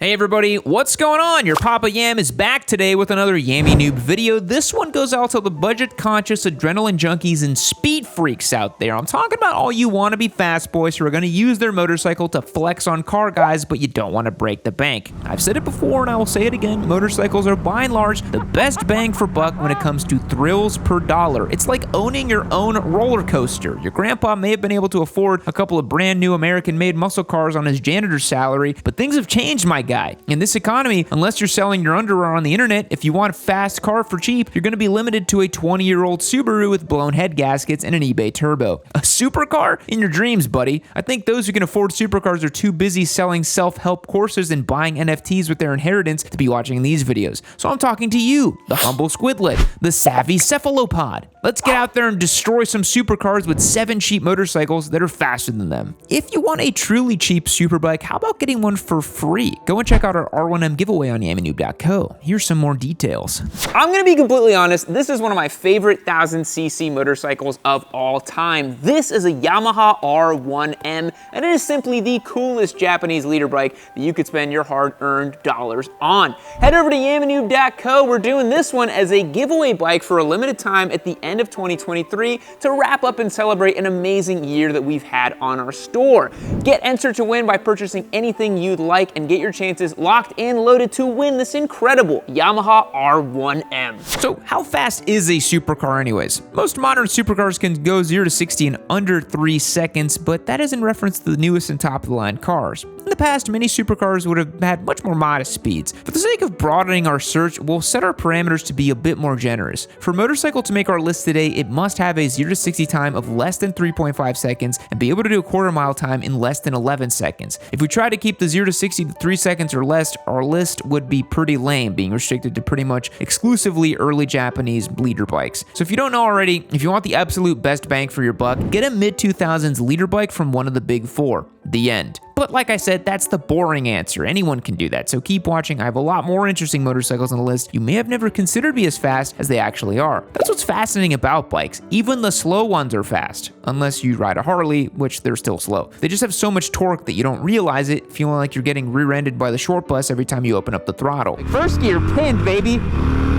Hey everybody, what's going on? Your Papa Yam is back today with another Yammy Noob video. This one goes out to the budget-conscious adrenaline junkies and speed freaks out there. I'm talking about all you wannabe fast boys who are going to use their motorcycle to flex on car guys, but you don't want to break the bank. I've said it before and I will say it again, motorcycles are by and large the best bang for buck when it comes to thrills per dollar. It's like owning your own roller coaster. Your grandpa may have been able to afford a couple of brand new American-made muscle cars on his janitor's salary, but things have changed, my guy. In this economy, unless you're selling your underwear on the internet, if you want a fast car for cheap, you're going to be limited to a 20-year-old Subaru with blown head gaskets and an eBay turbo. A supercar? In your dreams, buddy. I think those who can afford supercars are too busy selling self-help courses and buying NFTs with their inheritance to be watching these videos. So I'm talking to you, the humble squidlet, the savvy cephalopod. Let's get out there and destroy some supercars with 7 cheap motorcycles that are faster than them. If you want a truly cheap superbike, how about getting one for free? Go and check out our R1M giveaway on yammynoob.co. Here's some more details. I'm gonna be completely honest, this is one of my favorite 1000cc motorcycles of all time. This is a Yamaha R1M, and it is simply the coolest Japanese leader bike that you could spend your hard-earned dollars on. Head over to yammynoob.co. We're doing this one as a giveaway bike for a limited time at the end of 2023 to wrap up and celebrate an amazing year that we've had on our store. Get entered to win by purchasing anything you'd like and get your chances locked and loaded to win this incredible Yamaha R1M. So how fast is a supercar anyways? Most modern supercars can go 0 to 60 in under 3 seconds, but that is in reference to the newest and top-of-the-line cars. In the past, many supercars would have had much more modest speeds. For the sake of broadening our search, we'll set our parameters to be a bit more generous. For a motorcycle to make our list today, it must have a 0 to 60 time of less than 3.5 seconds and be able to do a quarter-mile time in less than 11 seconds. If we try to keep the 0 to 60 to 3 seconds or less, our list would be pretty lame, being restricted to pretty much exclusively early Japanese leader bikes. So if you don't know already, if you want the absolute best bang for your buck, get a mid-2000s leader bike from one of the big four. The end. But like I said, that's the boring answer. Anyone can do that, so keep watching. I have a lot more interesting motorcycles on the list you may have never considered be as fast as they actually are. That's what's fascinating about bikes. Even the slow ones are fast, unless you ride a Harley, which they're still slow. They just have so much torque that you don't realize it, feeling like you're getting rear-ended by the short bus every time you open up the throttle. First gear pinned, baby.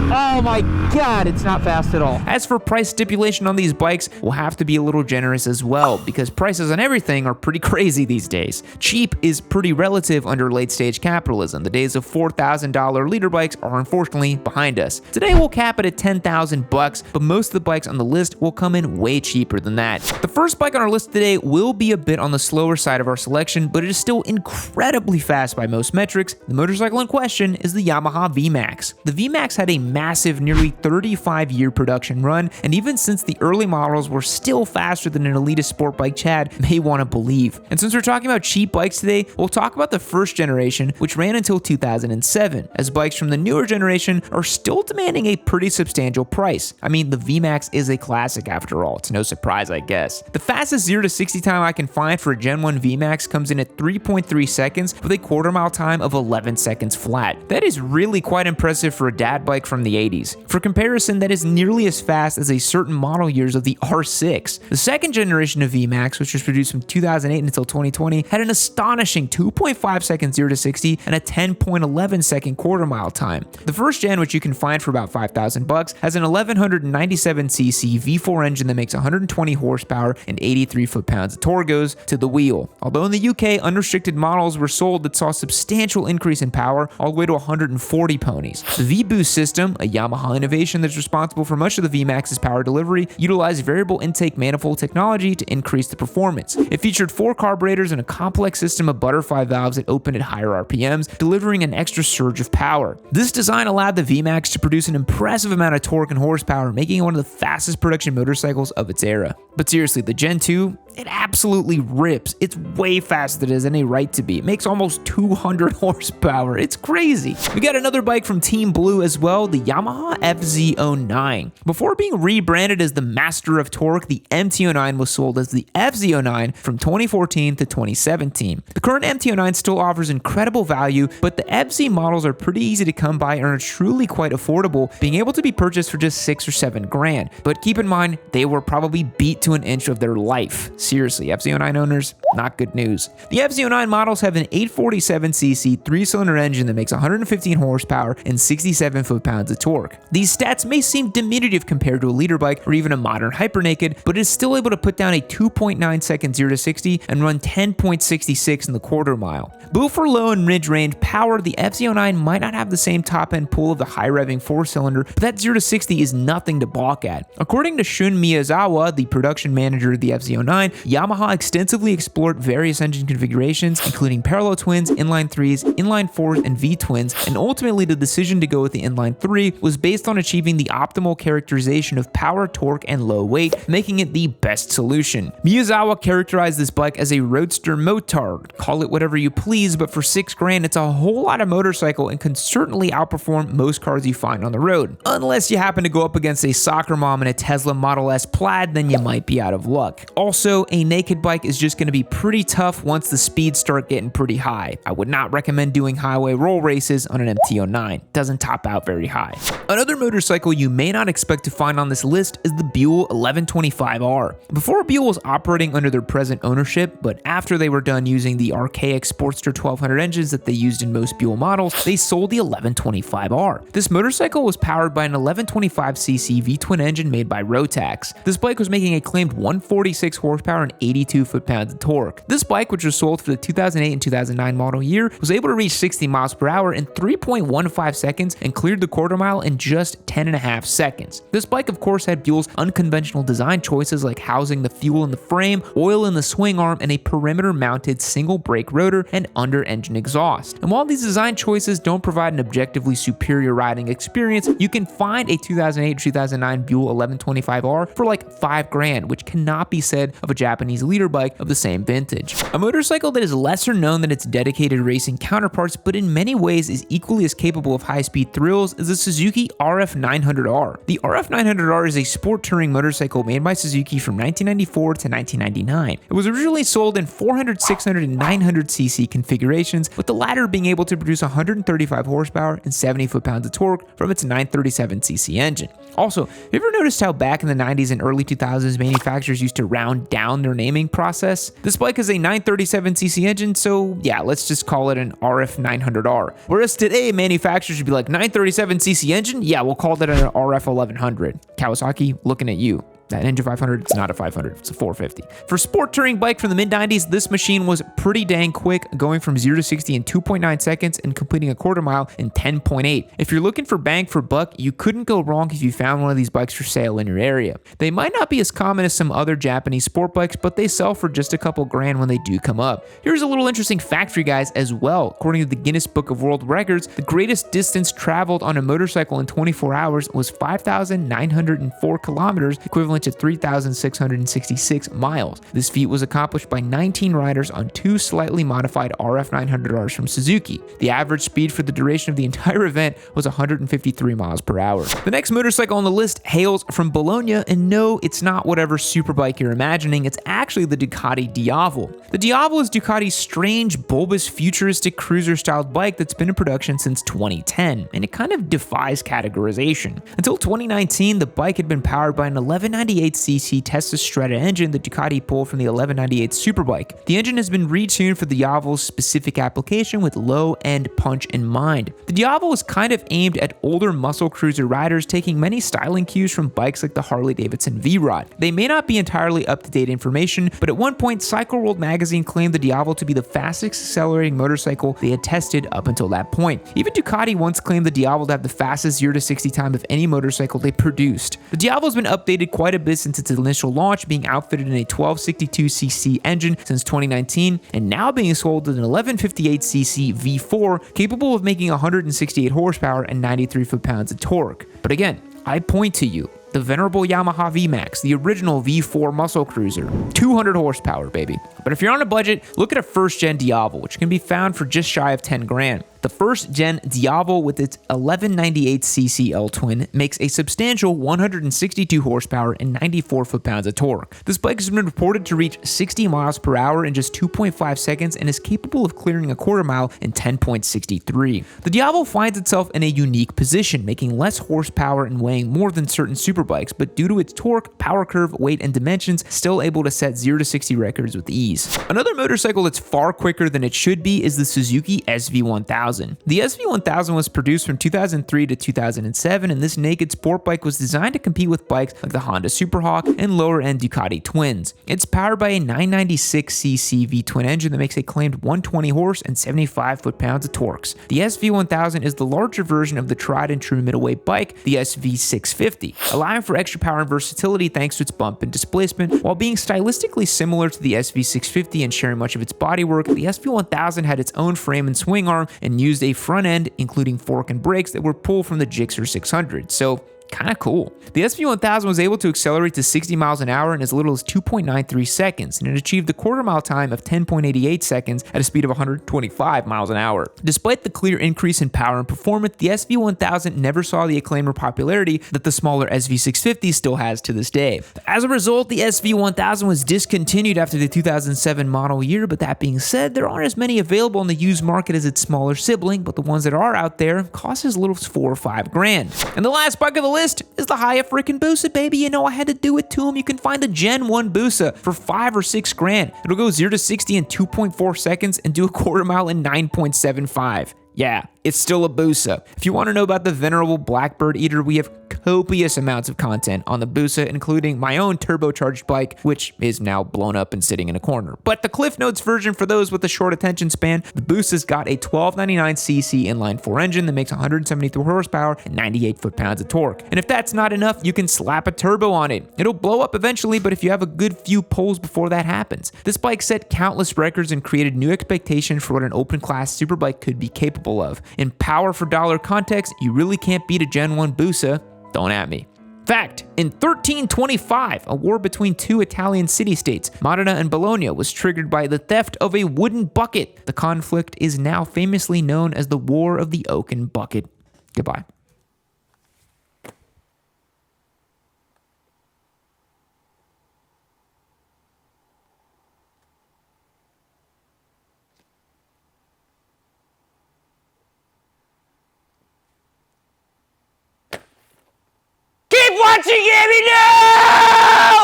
Oh my God, it's not fast at all. As for price stipulation on these bikes, we'll have to be a little generous as well, because prices on everything are pretty crazy these days. Cheap is pretty relative under late-stage capitalism. The days of $4,000 leader bikes are unfortunately behind us. Today we'll cap it at $10,000, but most of the bikes on the list will come in way cheaper than that. The first bike on our list today will be a bit on the slower side of our selection, but it is still incredibly fast by most metrics. The motorcycle in question is the Yamaha Vmax. The Vmax had a massive, nearly 35-year production run, and even since the early models were still faster than an elitist sport bike Chad may want to believe. And since we're talking about cheap bikes today, we'll talk about the first generation, which ran until 2007, as bikes from the newer generation are still demanding a pretty substantial price. I mean, the Vmax is a classic after all. It's no surprise, I guess. The fastest 0 to 60 time I can find for a Gen 1 Vmax comes in at 3.3 seconds with a quarter-mile time of 11 seconds flat. That is really quite impressive for a dad bike from the 80s. For comparison, that is nearly as fast as a certain model years of the R6. The second generation of Vmax, which was produced from 2008 until 2020, had an astonishing 2.5 seconds 0 to 60 and a 10.11 second quarter-mile time. The first gen, which you can find for about $5,000, has an 1197cc V4 engine that makes 120 horsepower and 83 foot-pounds of torque goes to the wheel. Although in the UK, unrestricted models were sold that saw a substantial increase in power all the way to 140 ponies. The V-Boost system, a Yamaha innovation that's responsible for much of the Vmax's power delivery, utilized variable intake manifold technology to increase the performance. It featured 4 carburetors and a complex system of butterfly valves that opened at higher RPMs, delivering an extra surge of power. This design allowed the Vmax to produce an impressive amount of torque and horsepower, making it one of the fastest production motorcycles of its era. But seriously, the Gen 2, it absolutely rips. It's way faster than it has any right to be. It makes almost 200 horsepower. It's crazy. We got another bike from Team Blue as well, the Yamaha FZ-09. Before being rebranded as the Master of Torque, the MT-09 was sold as the FZ-09 from 2014 to 2017. The current MT-09 still offers incredible value, but the FZ models are pretty easy to come by and are truly quite affordable, being able to be purchased for just 6 or 7 grand. But keep in mind, they were probably beat to an inch of their life. Seriously, FZ-09 owners, Not good news. The FZ-09 models have an 847cc 3-cylinder engine that makes 115 horsepower and 67 foot-pounds of torque. These stats may seem diminutive compared to a liter bike or even a modern hypernaked, but it is still able to put down a 2.9 second 0 to 60 and run 10.66 in the quarter mile. Built for low and mid-range power, the FZ-09 might not have the same top-end pull of the high-revving 4-cylinder, but that 0 to 60 is nothing to balk at. According to Shun Miyazawa, the production manager of the FZ-09, Yamaha extensively explored various engine configurations, including parallel twins, inline 3s, inline 4s, and V-twins, and ultimately the decision to go with the inline 3 was based on achieving the optimal characterization of power, torque, and low weight, making it the best solution. Miyazawa characterized this bike as a roadster motard. Call it whatever you please, but for $6,000, it's a whole lot of motorcycle and can certainly outperform most cars you find on the road. Unless you happen to go up against a soccer mom in a Tesla Model S Plaid, then you might be out of luck. Also, a naked bike is just going to be pretty tough once the speeds start getting pretty high. I would not recommend doing highway roll races on an MT-09. Doesn't top out very high. Another motorcycle you may not expect to find on this list is the Buell 1125R. Before Buell was operating under their present ownership, but after they were done using the archaic Sportster 1200 engines that they used in most Buell models, they sold the 1125R. This motorcycle was powered by an 1125cc V-twin engine made by Rotax. This bike was making a claimed 146 horsepower and 82 foot-pounds of torque. This bike, which was sold for the 2008 and 2009 model year, was able to reach 60 miles per hour in 3.15 seconds and cleared the quarter mile in just 10.5 seconds. This bike, of course, had Buell's unconventional design choices like housing the fuel in the frame, oil in the swing arm, and a perimeter-mounted single brake rotor and under-engine exhaust. And while these design choices don't provide an objectively superior riding experience, you can find a 2008 or 2009 Buell 1125R for like $5,000, which cannot be said of a Japanese liter bike of the same vintage. A motorcycle that is lesser known than its dedicated racing counterparts, but in many ways is equally as capable of high-speed thrills, is the Suzuki RF900R. The RF900R is a sport touring motorcycle made by Suzuki from 1994 to 1999. It was originally sold in 400, 600, and 900cc configurations, with the latter being able to produce 135 horsepower and 70 foot-pounds of torque from its 937cc engine. Also, have you ever noticed how back in the 90s and early 2000s manufacturers used to round down their naming process? This bike has a 937cc engine, so yeah, let's just call it an RF900R. Whereas today, manufacturers would be like, 937cc engine? Yeah, we'll call that an RF1100. Kawasaki, looking at you. That Ninja 500, it's not a 500, it's a 450. For sport touring bike from the mid-90s, this machine was pretty dang quick, going from 0 to 60 in 2.9 seconds and completing a quarter mile in 10.8. If you're looking for bang for buck, you couldn't go wrong if you found one of these bikes for sale in your area. They might not be as common as some other Japanese sport bikes, but they sell for just a couple grand when they do come up. Here's a little interesting fact for you guys as well. According to the Guinness Book of World Records, the greatest distance traveled on a motorcycle in 24 hours was 5,904 kilometers, equivalent to 3,666 miles. This feat was accomplished by 19 riders on two slightly modified RF900Rs from Suzuki. The average speed for the duration of the entire event was 153 miles per hour. The next motorcycle on the list hails from Bologna, and no, it's not whatever superbike you're imagining, it's actually the Ducati Diavel. The Diavel is Ducati's strange, bulbous, futuristic cruiser-styled bike that's been in production since 2010, and it kind of defies categorization. Until 2019, the bike had been powered by an 1198cc Testa Stretta engine that Ducati pulled from the 1198 Superbike. The engine has been retuned for the Diavel's specific application with low-end punch in mind. The Diavel is kind of aimed at older muscle cruiser riders, taking many styling cues from bikes like the Harley-Davidson V-Rod. They may not be entirely up-to-date information, but at one point, Cycle World magazine claimed the Diavel to be the fastest accelerating motorcycle they had tested up until that point. Even Ducati once claimed the Diavel to have the fastest 0 to 60 time of any motorcycle they produced. The Diavel has been updated quite a bit since its initial launch, being outfitted in a 1262cc engine since 2019, and now being sold as an 1158cc V4 capable of making 168 horsepower and 93 foot-pounds of torque. But again, I point to you, the venerable Yamaha Vmax, the original V4 muscle cruiser. 200 horsepower, baby. But if you're on a budget, look at a first-gen Diavel, which can be found for just shy of 10 grand. The first-gen Diavel with its 1198cc L-twin makes a substantial 162 horsepower and 94 foot-pounds of torque. This bike has been reported to reach 60 miles per hour in just 2.5 seconds and is capable of clearing a quarter mile in 10.63. The Diavel finds itself in a unique position, making less horsepower and weighing more than certain superbikes superbikes, but due to its torque, power curve, weight, and dimensions, still able to set 0 to 60 records with ease. Another motorcycle that's far quicker than it should be is the Suzuki SV1000. The SV1000 was produced from 2003 to 2007, and this naked sport bike was designed to compete with bikes like the Honda Superhawk and lower-end Ducati Twins. It's powered by a 996cc V-twin engine that makes a claimed 120 horse and 75 foot-pounds of torques. The SV1000 is the larger version of the tried-and-true middleweight bike, the SV650, allowing for extra power and versatility thanks to its bump and displacement. While being stylistically similar to the SV650 and sharing much of its bodywork, the SV1000 had its own frame and swing arm and used a front end, including fork and brakes, that were pulled from the Gixxer 600. So, kind of cool. The SV1000 was able to accelerate to 60 miles an hour in as little as 2.93 seconds, and it achieved a quarter-mile time of 10.88 seconds at a speed of 125 miles an hour. Despite the clear increase in power and performance, the SV1000 never saw the acclaim or popularity that the smaller SV650 still has to this day. As a result, the SV1000 was discontinued after the 2007 model year, but that being said, there aren't as many available in the used market as its smaller sibling, but the ones that are out there cost as little as $4 or $5 grand. And the last bike of the list is the Hayabusa, baby. You know, I had to do it to him. You can find a Gen 1 Busa for $5 or $6 grand. It'll go 0 to 60 in 2.4 seconds and do a quarter mile in 9.75. Yeah, it's still a Busa. If you want to know about the venerable Blackbird Eater, we have copious amounts of content on the Busa, including my own turbocharged bike, which is now blown up and sitting in a corner. But the Cliff Notes version for those with a short attention span, the Busa's got a 1299cc inline-4 engine that makes 173 horsepower and 98 foot-pounds of torque. And if that's not enough, you can slap a turbo on it. It'll blow up eventually, but if you have a good few pulls before that happens. This bike set countless records and created new expectations for what an open-class superbike could be capable of. In power for dollar context, you really can't beat a Gen 1 Busa. Don't at me. Fact, in 1325, a war between two Italian city-states, Modena and Bologna, was triggered by the theft of a wooden bucket. The conflict is now famously known as the War of the Oaken Bucket. Goodbye. Keep watching, Gabby! No!